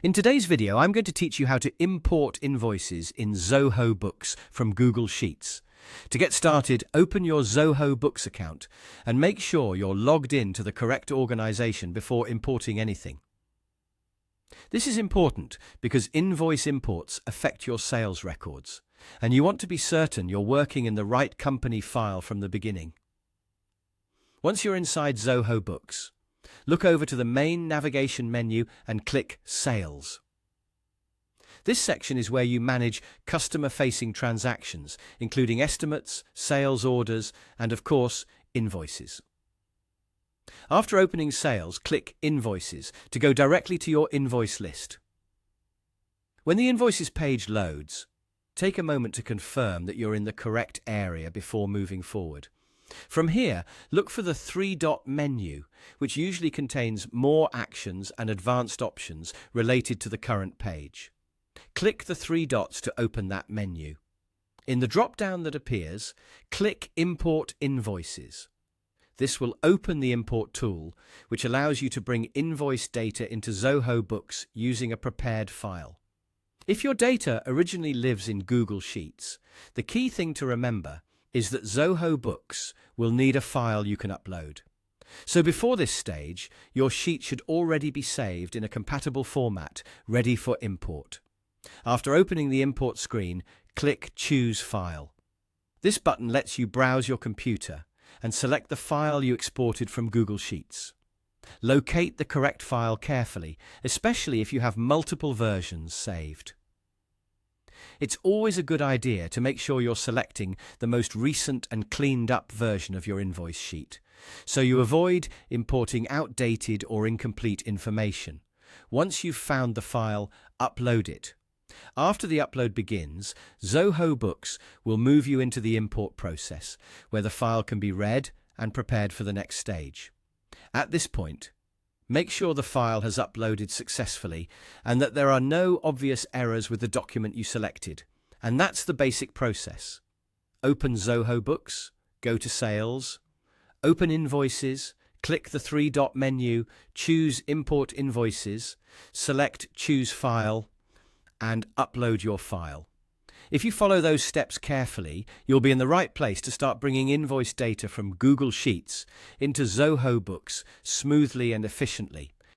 In today's video, I'm going to teach you how to import invoices in Zoho Books from Google Sheets. To get started, open your Zoho Books account and make sure you're logged in to the correct organization before importing anything. This is important because invoice imports affect your sales records, and you want to be certain you're working in the right company file from the beginning. Once you're inside Zoho Books, look over to the main navigation menu and click Sales. This section is where you manage customer-facing transactions, including estimates, sales orders, and of course, invoices. After opening Sales, click Invoices to go directly to your invoice list. When the Invoices page loads, take a moment to confirm that you're in the correct area before moving forward. From here, look for the three-dot menu, which usually contains more actions and advanced options related to the current page. Click the three dots to open that menu. In the drop-down that appears, click Import Invoices. This will open the import tool, which allows you to bring invoice data into Zoho Books using a prepared file. If your data originally lives in Google Sheets, the key thing to remember is that Zoho Books will need a file you can upload. So before this stage, your sheet should already be saved in a compatible format, ready for import. After opening the import screen, click Choose File. This button lets you browse your computer and select the file you exported from Google Sheets. Locate the correct file carefully, especially if you have multiple versions saved. It's always a good idea to make sure you're selecting the most recent and cleaned up version of your invoice sheet, so you avoid importing outdated or incomplete information. Once you've found the file, upload it. After the upload begins, Zoho Books will move you into the import process, where the file can be read and prepared for the next stage. At this point, make sure the file has uploaded successfully and that there are no obvious errors with the document you selected. And that's the basic process. Open Zoho Books, go to Sales, open Invoices, click the three-dot menu, choose Import Invoices, select Choose File, and upload your file. If you follow those steps carefully, you'll be in the right place to start bringing invoice data from Google Sheets into Zoho Books smoothly and efficiently.